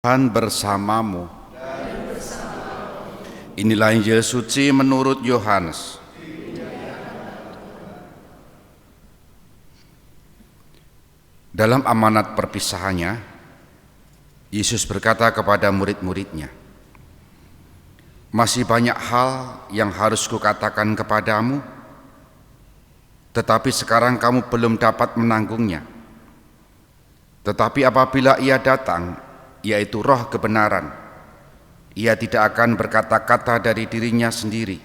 Tuhan bersamamu. Inilah Injil suci menurut Yohanes. Dalam amanat perpisahannya, Yesus berkata kepada murid-muridnya, "Masih banyak hal yang harus kukatakan kepadamu, tetapi sekarang kamu belum dapat menanggungnya. Tetapi apabila Ia datang, yaitu Roh kebenaran, Ia tidak akan berkata-kata dari dirinya sendiri,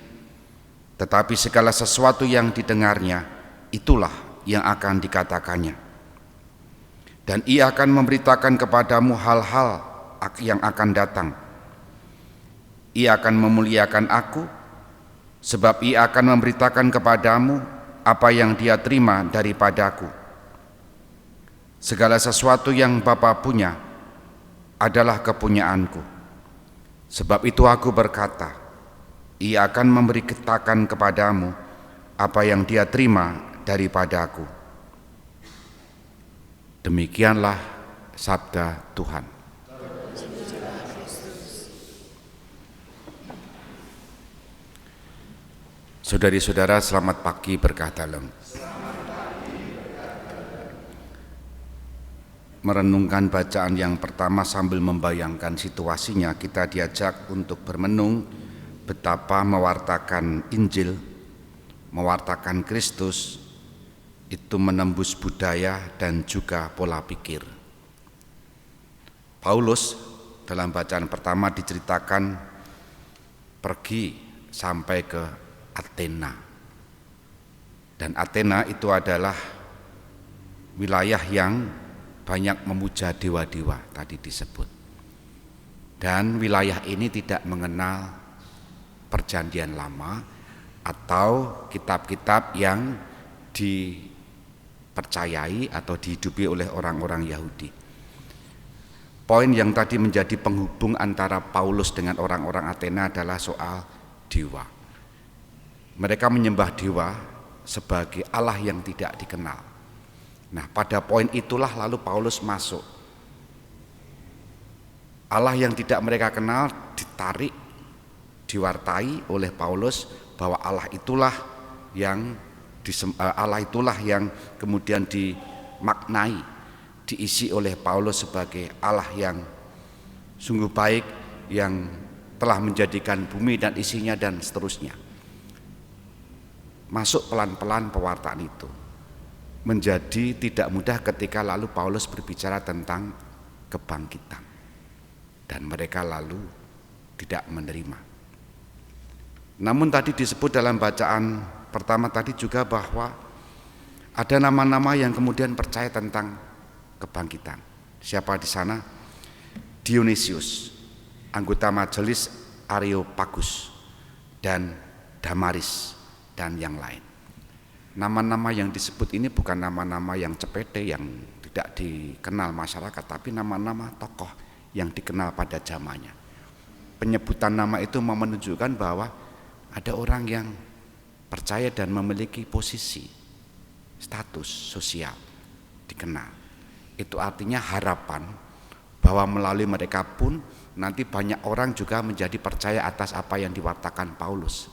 tetapi segala sesuatu yang didengarnya, itulah yang akan dikatakannya. Dan Ia akan memberitakan kepadamu hal-hal yang akan datang. Ia akan memuliakan Aku, sebab Ia akan memberitakan kepadamu apa yang Dia terima daripadaku. Segala sesuatu yang Bapa punya adalah kepunyaanku. Sebab itu Aku berkata, Ia akan memberitakan kepadamu apa yang Dia terima daripadaku." Demikianlah sabda Tuhan. Saudari-saudara, selamat pagi berkah dalam. Merenungkan bacaan yang pertama sambil membayangkan situasinya, kita diajak untuk bermenung betapa mewartakan Injil, mewartakan Kristus itu menembus budaya dan juga pola pikir. Paulus dalam bacaan pertama diceritakan pergi sampai ke Athena, dan Athena itu adalah wilayah yang banyak memuja dewa-dewa tadi disebut, dan wilayah ini tidak mengenal perjanjian lama atau kitab-kitab yang dipercayai atau dihidupi oleh orang-orang Yahudi. Poin yang tadi menjadi penghubung antara Paulus dengan orang-orang Athena adalah soal dewa. Mereka menyembah dewa sebagai Allah yang tidak dikenal. Nah, pada poin itulah lalu Paulus masuk. Allah yang tidak mereka kenal ditarik, diwartai oleh Paulus bahwa Allah itulah yang kemudian dimaknai, diisi oleh Paulus sebagai Allah yang sungguh baik, yang telah menjadikan bumi dan isinya dan seterusnya. Masuk pelan-pelan pewartaan itu. Menjadi tidak mudah ketika lalu Paulus berbicara tentang kebangkitan, dan mereka lalu tidak menerima. Namun tadi disebut dalam bacaan pertama tadi juga bahwa ada nama-nama yang kemudian percaya tentang kebangkitan. Siapa di sana? Dionysius, anggota majelis Areopagus, dan Damaris, dan yang lain. Nama-nama yang disebut ini bukan nama-nama yang cepete yang tidak dikenal masyarakat, tapi nama-nama tokoh yang dikenal pada zamannya. Penyebutan nama itu mau menunjukkan bahwa ada orang yang percaya dan memiliki posisi, status sosial, dikenal. Itu artinya harapan bahwa melalui mereka pun nanti banyak orang juga menjadi percaya atas apa yang diwartakan Paulus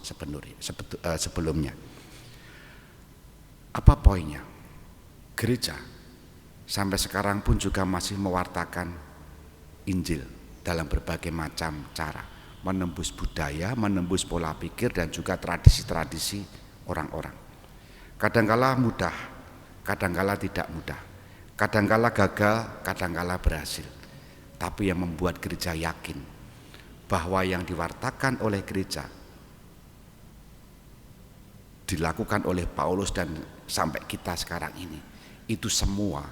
sebelumnya. Apa poinnya? Gereja sampai sekarang pun juga masih mewartakan Injil dalam berbagai macam cara, menembus budaya, menembus pola pikir dan juga tradisi-tradisi orang-orang. Kadangkala mudah, kadangkala tidak mudah, kadangkala gagal, kadangkala berhasil. Tapi yang membuat gereja yakin bahwa yang diwartakan oleh gereja dilakukan oleh Paulus dan sampai kita sekarang ini, itu semua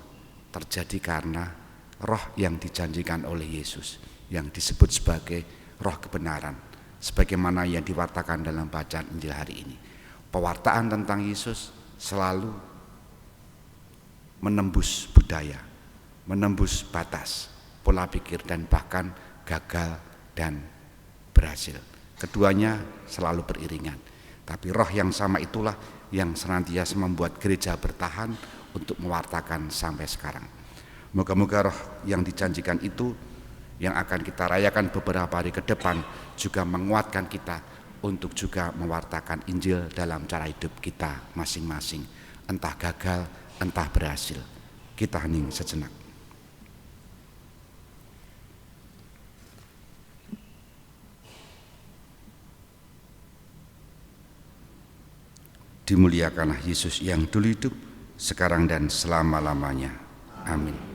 terjadi karena roh yang dijanjikan oleh Yesus, yang disebut sebagai roh kebenaran, sebagaimana yang diwartakan dalam bacaan Injil hari ini. Pewartaan tentang Yesus selalu menembus budaya, menembus batas, pola pikir, dan bahkan gagal dan berhasil. Keduanya selalu beriringan. Tapi roh yang sama itulah yang senantiasa membuat gereja bertahan untuk mewartakan sampai sekarang. Moga-moga roh yang dijanjikan itu yang akan kita rayakan beberapa hari ke depan juga menguatkan kita untuk juga mewartakan Injil dalam cara hidup kita masing-masing, entah gagal, entah berhasil. Kita hening sejenak. Dimuliakanlah Yesus yang dulu hidup, sekarang dan selama-lamanya. Amin.